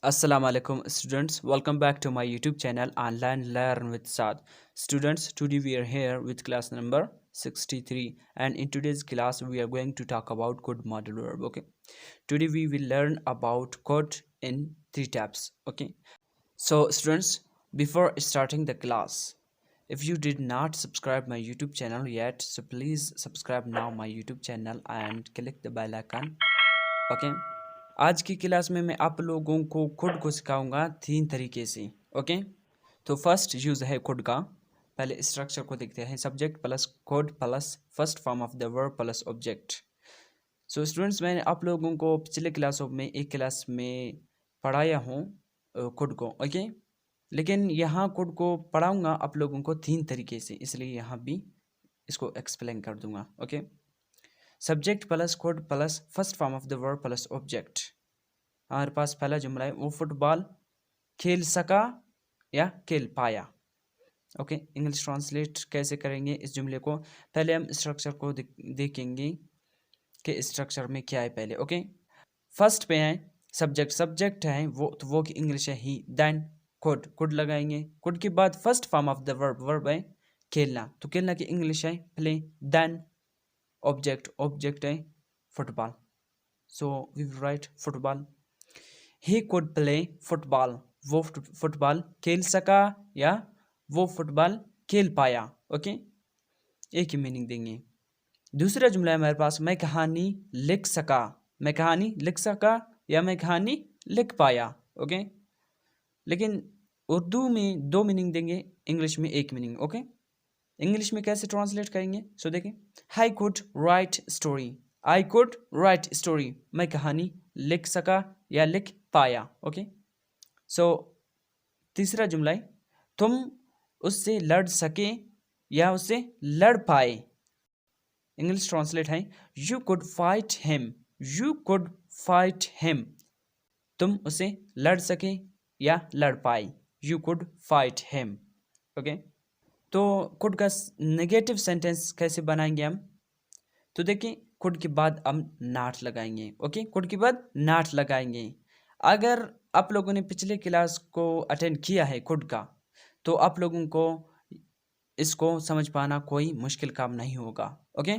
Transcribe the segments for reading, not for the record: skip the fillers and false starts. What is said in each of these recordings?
Assalamu alaikum students, welcome back to my YouTube channel Online Learn with Saad. Students, today we are here with class number 63 and in today's class we are going to talk about could modal verb. Okay, today we will learn about could in three tabs. Okay, so students, before starting the class, if you did not subscribe my YouTube channel yet, so please subscribe now my YouTube channel and click the bell icon. Okay, आज की class में मैं आप लोगों को खुद को सिखाऊंगा तीन तरीके से। ओके, तो फर्स्ट यूज़ है खुद का। पहले स्ट्रक्चर को देखते हैं। सब्जेक्ट प्लस खुद plus first form of the verb plus object. So students, मैंने आप लोगों को पिछले क्लासों में एक क्लास में पढ़ाया हूँ खुद को। ओके, लेकिन यहाँ खुद को पढ़ाऊँगा आप लोगों को तीन तरीके से, इसलिए यहाँ भी इसको एक्सप्लेन कर दूँगा। Okay, subject plus code plus first form of the verb plus object. हमारे पास पहला जुमला है, वो फुटबॉल खेल सका या खेल पाया। ओके, इंग्लिश ट्रांसलेट कैसे करेंगे इस जुमले को? पहले हम स्ट्रक्चर को देखेंगे कि स्ट्रक्चर में क्या है पहले। ओके, फर्स्ट पे है सब्जेक्ट, सब्जेक्ट है वो की इंग्लिश है ही। देन कुड लगाएंगे। कुड के बाद first form of the verb है खेलना, तो खेलना की इंग्लिश है प्ले। देन ऑब्जेक्ट है football, so we will write football. He could play football, वो फुटबॉल खेल सका या वो फुटबॉल खेल पाया। ओके, एक ही मीनिंग देंगे। दूसरा जुमला है हमारे पास, मैं कहानी लिख सका, मैं कहानी लिख सका या मैं कहानी लिख पाया। ओके, लेकिन उर्दू में दो मीनिंग देंगे, इंग्लिश में एक मीनिंग। ओके, इंग्लिश में कैसे ट्रांसलेट करेंगे? सो देखें, I could write story, I could write story, मैं कहानी लिख सका या लिख पाया। ओके, सो तीसरा जुमला है, तुम उससे लड़ सके या उससे लड़ पाए। इंग्लिश ट्रांसलेट है, you could fight him, you could fight him, तुम उसे लड़ सके या लड़ पाए। You could fight him. Okay, तो कुड का नेगेटिव सेंटेंस कैसे बनाएंगे हम? तो देखिए, कुड के बाद हम नॉट लगाएंगे। ओके, कुड के बाद नॉट लगाएंगे। अगर आप लोगों ने पिछले क्लास को अटेंड किया है कुड का, तो आप लोगों को इसको समझ पाना कोई मुश्किल काम नहीं होगा। ओके,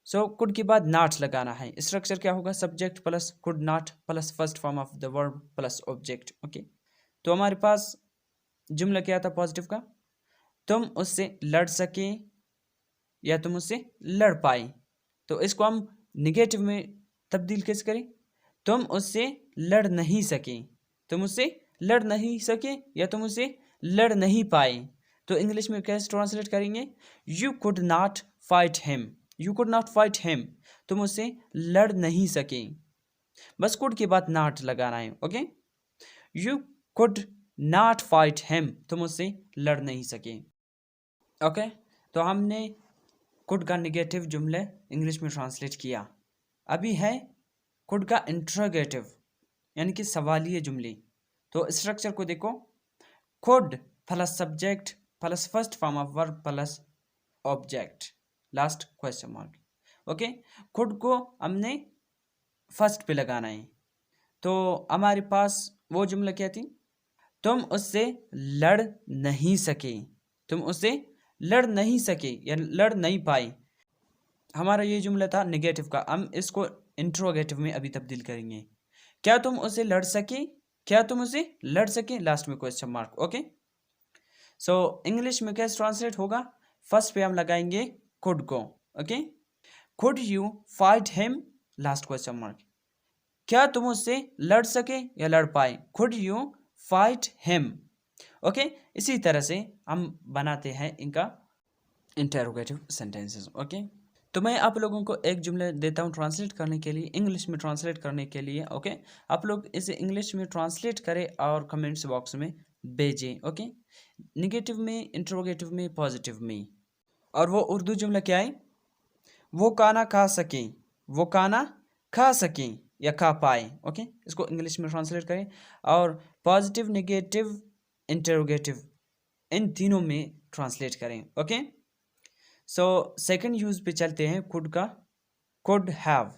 सो कुड के बाद नॉट लगाना है। स्ट्रक्चर क्या होगा? Subject plus could not plus first form of the verb plus object. Okay, तो हमारे पास जुमला क्या था पॉजिटिव का? तुम उससे लड़ सके या तुम उससे लड़ पाए। तो इसको हम निगेटिव में तब्दील कैसे करें? तुम उससे लड़ नहीं सके, तुम उससे लड़ नहीं सके या तुम उससे लड़ नहीं पाए। तो इंग्लिश में कैसे ट्रांसलेट करेंगे? You could not fight him, you could not fight him, तुम उससे लड़ नहीं सके। बस कुड के बाद नॉट लगाना है। Okay, you could not fight him, तुम उससे लड़ नहीं सके। ओके, तो हमने कुड का निगेटिव जुमले इंग्लिश में ट्रांसलेट किया। अभी है कुड का इंट्रोगेटिव, यानी कि सवालिये जुमले। तो स्ट्रक्चर को देखो, could plus subject plus first form of verb plus object, last question mark. Okay, could को हमने फर्स्ट पे लगाना है। तो हमारे पास वो जुमला क्या थी? तुम उससे लड़ नहीं सके, तुम उससे लड़ नहीं सके या लड़ नहीं पाए। हमारा ये जुमला था नेगेटिव का, हम इसको इंट्रोगेटिव में अभी तब्दील करेंगे। क्या तुम उसे लड़ सके, क्या तुम उसे लड़ सके, लास्ट में question mark. Okay, so English में कैसे ट्रांसलेट होगा? फर्स्ट पे हम लगाएंगे कुड को। Okay, could you fight him, last question mark. क्या तुम उससे लड़ सके या लड़ पाए? Could you fight him. Okay, इसी तरह से हम बनाते हैं इनका इंटरोगेटिव सेंटेंसेस। ओके, तो मैं आप लोगों को एक जुमले देता हूँ ट्रांसलेट करने के लिए, इंग्लिश में ट्रांसलेट करने के लिए। ओके, आप लोग इसे इंग्लिश में ट्रांसलेट करें और कमेंट्स बॉक्स में भेजें। ओके, निगेटिव में, इंटरोगेटिव में, पॉजिटिव में। और वो उर्दू जुमला क्या है? वो खाना खा सकें, वो खाना खा सकें या खा पाए। ओके, इसको इंग्लिश में ट्रांसलेट करें और पॉजिटिव, नेगेटिव, इंटरोगेटिव, इन तीनों में ट्रांसलेट करें। ओके, सो सेकंड यूज पे चलते हैं कुड का। कुड हैव,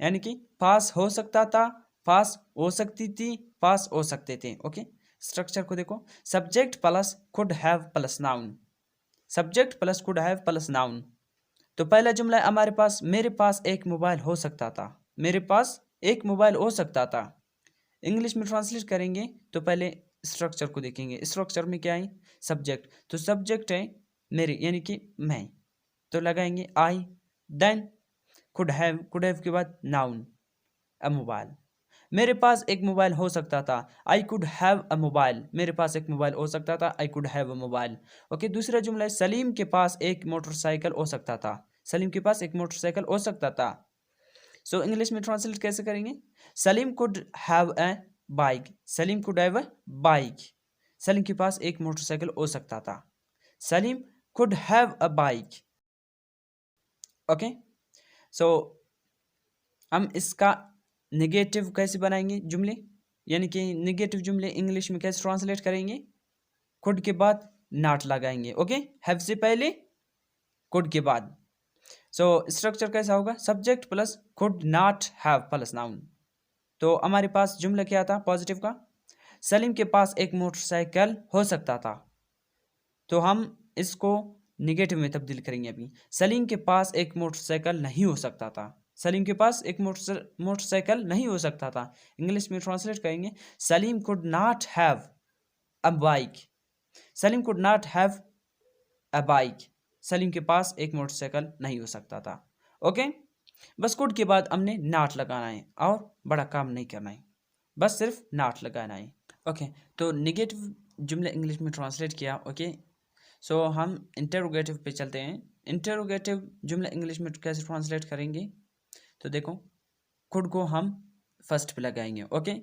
यानी कि पास हो सकता था, पास हो सकती थी, पास हो सकते थे। ओके, स्ट्रक्चर को देखो, subject plus could have plus noun, subject plus could have plus noun. तो पहला जुमला है हमारे पास, मेरे पास एक मोबाइल हो सकता था, मेरे पास एक मोबाइल हो सकता था। इंग्लिश में ट्रांसलेट करेंगे तो पहले स्ट्रक्चर को देखेंगे। स्ट्रक्चर में क्या है, सब्जेक्ट, तो सब्जेक्ट है मेरे यानी कि मैं, तो लगाएंगे आई, देन कुड हैव के बाद नाउन अ मोबाइल। मेरे पास एक मोबाइल हो सकता था, आई कुड हैव अ मोबाइल, मेरे पास एक मोबाइल हो सकता था, आई could have a mobile. Okay, दूसरा जुमला है सलीम के पास एक मोटरसाइकिल हो सकता था, सलीम के पास एक मोटरसाइकिल हो सकता था। सो इंग्लिश में ट्रांसलेट कैसे करेंगे, Salim could have a bike, Salim could have a bike, Salim के पास एक मोटरसाइकिल हो सकता था, Salim could have a bike. Okay, so हम इसका नेगेटिव कैसे बनाएंगे जुमले, यानी कि नेगेटिव जुमले इंग्लिश में कैसे ट्रांसलेट करेंगे, कुड के बाद नॉट लगाएंगे। ओके, हैव से पहले कुड के बाद। सो स्ट्रक्चर कैसा होगा, subject plus could not have plus noun. तो हमारे पास जुमला क्या था पॉजिटिव का, सलीम के पास एक मोटरसाइकिल हो सकता था, तो हम इसको निगेटिव में तब्दील करेंगे। अभी सलीम के पास एक मोटरसाइकिल नहीं हो सकता था, सलीम के पास एक मोटरसाइकिल नहीं हो सकता था। इंग्लिश में ट्रांसलेट करेंगे, Salim could not have a bike, Salim could not have a bike, Salim के पास एक मोटरसाइकिल नहीं हो सकता था। ओके, बस कुड के बाद हमने नॉट लगाना है और बड़ा काम नहीं करना है, बस सिर्फ नॉट लगाना है। ओके, तो निगेटिव जुमले इंग्लिश में ट्रांसलेट किया। ओके, सो हम इंटरोगेटिव पे चलते हैं। इंटरोगेटिव जुमला इंग्लिश में कैसे ट्रांसलेट करेंगे, तो देखो, खुद को हम फर्स्ट पे लगाएंगे। Okay,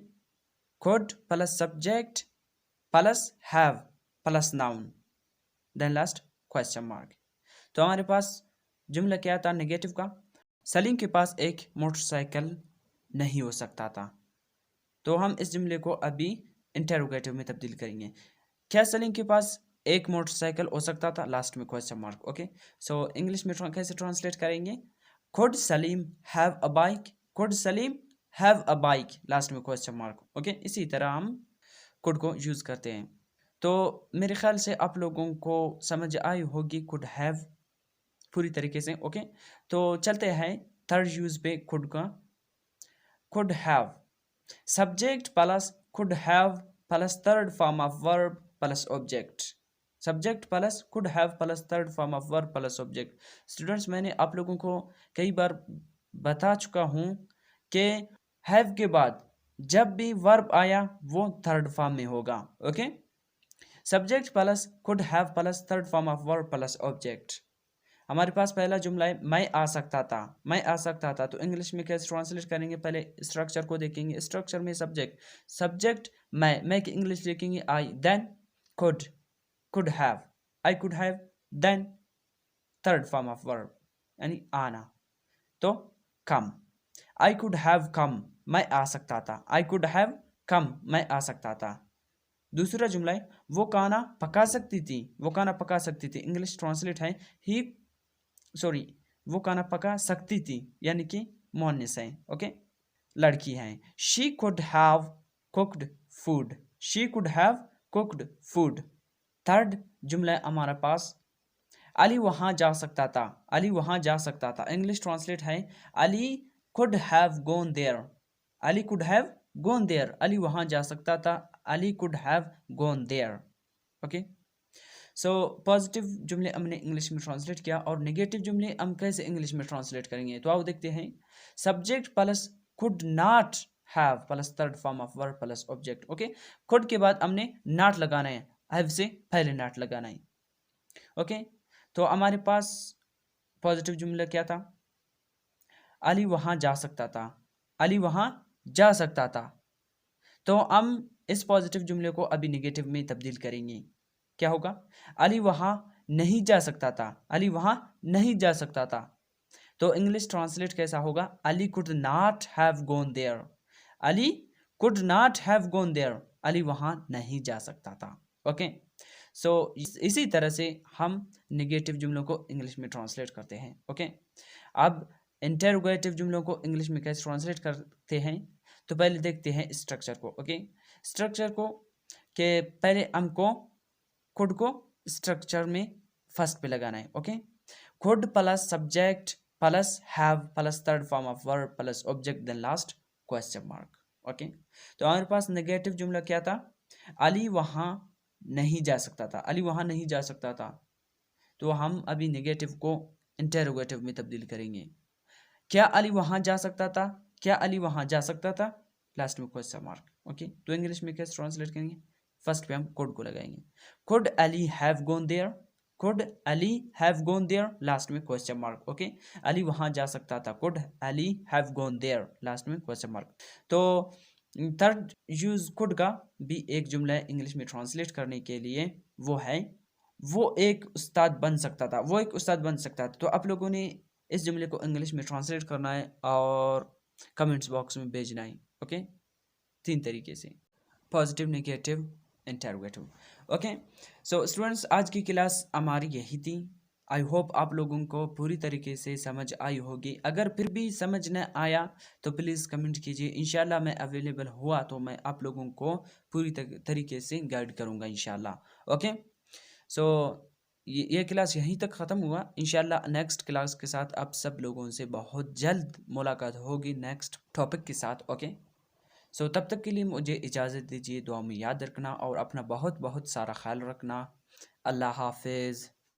could plus subject plus have plus noun, then last question mark. तो हमारे पास जुमला क्या था नेगेटिव का, सलीम के पास एक मोटरसाइकिल नहीं हो सकता था, तो हम इस जुमले को अभी इंटरोगेटिव में तब्दील करेंगे। क्या सलीम के पास एक मोटरसाइकिल हो सकता था, लास्ट में question mark. Okay, so English में कैसे ट्रांसलेट करेंगे, could Salim have a bike, could Salim have a bike, last में क्वेश्चन मार्क। ओके, इसी तरह हम कुड को यूज करते हैं। तो मेरे ख्याल से आप लोगों को समझ आई होगी कुड हैव पूरी तरीके से। ओके, तो चलते हैं थर्ड यूज पे कुड का, could have subject plus could have plus third form of verb plus object, subject plus could have plus third form of verb plus object. Students, मैंने आप लोगों को कई बार बता चुका हूं कि हैव के बाद जब भी वर्ब आया वो थर्ड फॉर्म में होगा। Okay, subject plus could have plus third form of verb plus object. हमारे पास पहला जुमला है मैं आ सकता था, मैं आ सकता था, तो इंग्लिश में कैसे ट्रांसलेट करेंगे, पहले स्ट्रक्चर को देखेंगे। स्ट्रक्चर में सब्जेक्ट, सब्जेक्ट मैं की इंग्लिश लिखेंगे I, then could have, I could have, then third form of verb यानी आना, तो कम, आई कुड हैव कम, मैं आ सकता था, आई कुड हैव कम, मैं आ सकता था। दूसरा जुमला है वो खाना पका सकती थी, वो खाना पका सकती थी, इंग्लिश ट्रांसलेट है ही सॉरी वो खाना पका सकती थी, यानी कि मोहनिस है। ओके, लड़की है, she could have cooked food, she could have cooked food. Third जुमला है हमारे पास, अली वहां जा सकता था, अली वहां जा सकता था, इंग्लिश ट्रांसलेट है Ali could have gone there, Ali could have gone there, Ali वहां जा सकता था, Ali could have gone there. Okay, so positive जुमले हमने इंग्लिश में ट्रांसलेट किया, और नेगेटिव जुमले हम कैसे इंग्लिश में ट्रांसलेट करेंगे, तो आओ देखते हैं। Subject plus could not have plus third form of verb plus object. Okay, could के बाद हमने नॉट लगाना है, हैव से पहले नॉट लगाना है। ओके, तो हमारे पास पॉजिटिव जुमला क्या था, अली वहां जा सकता था, अली वहां जा सकता था, तो हम इस पॉजिटिव जुमले को अभी नेगेटिव में तब्दील करेंगे। क्या होगा, अली वहां नहीं जा सकता था, अली वहां नहीं जा सकता था, तो इंग्लिश ट्रांसलेट कैसा होगा, Ali could not have gone there, Ali could not have gone there, Ali वहां नहीं जा सकता था। ओके, सो इसी तरह से हम नेगेटिव जुमलों को इंग्लिश में ट्रांसलेट करते हैं। ओके, अब इंटरोगेटिव जुमलों को इंग्लिश में कैसे ट्रांसलेट करते हैं, तो पहले देखते हैं स्ट्रक्चर को। ओके, स्ट्रक्चर को के पहले हमको खुद को स्ट्रक्चर में फर्स्ट पे लगाना है। Okay, could plus subject plus have plus third form of verb plus object then last question mark. Okay, तो हमारे पास नेगेटिव जुमला क्या था, अली वहां नहीं जा सकता था, अली वहां नहीं जा सकता था। तो हम अभी नेगेटिव को इंटेरोगेटिव में तब्दील करेंगे। क्या अली वहां जा सकता था, क्या अली वहां जा सकता था, लास्ट में क्वेश्चन मार्क। ओके, तो इंग्लिश में कैसे ट्रांसलेट करेंगे, फर्स्ट पे हम कुड को लगाएंगे, could Ali have gone there, could Ali have gone there, last में क्वेश्चन मार्क। ओके, अली वहां जा सकता था, could Ali have gone there, last में क्वेश्चन मार्क। तो थर्ड यूज कुड का भी एक जुमला है इंग्लिश में ट्रांसलेट करने के लिए, वो है वो एक उस्ताद बन सकता था, वो एक उस्ताद बन सकता था। तो आप लोगों ने इस जुमले को इंग्लिश में ट्रांसलेट करना है और कमेंट्स बॉक्स में भेजना है। ओके, 3 तरीके से, positive, negative, interrogative. Okay, so students, आज की क्लास हमारी यही थी। आई होप आप लोगों को पूरी तरीके से समझ आई होगी। अगर फिर भी समझ न आया तो प्लीज़ कमेंट कीजिए, इंशाल्लाह मैं अवेलेबल हुआ तो मैं आप लोगों को पूरी तरीके से गाइड करूँगा इंशाल्लाह। ओके, सो ये क्लास यहीं तक ख़त्म हुआ। इंशाल्लाह नेक्स्ट क्लास के साथ आप सब लोगों से बहुत जल्द मुलाकात होगी नेक्स्ट टॉपिक के साथ। ओके, सो तब तक के लिए मुझे इजाज़त दीजिए, दुआ में याद रखना और अपना बहुत बहुत सारा ख्याल रखना। अल्लाह हाफिज़।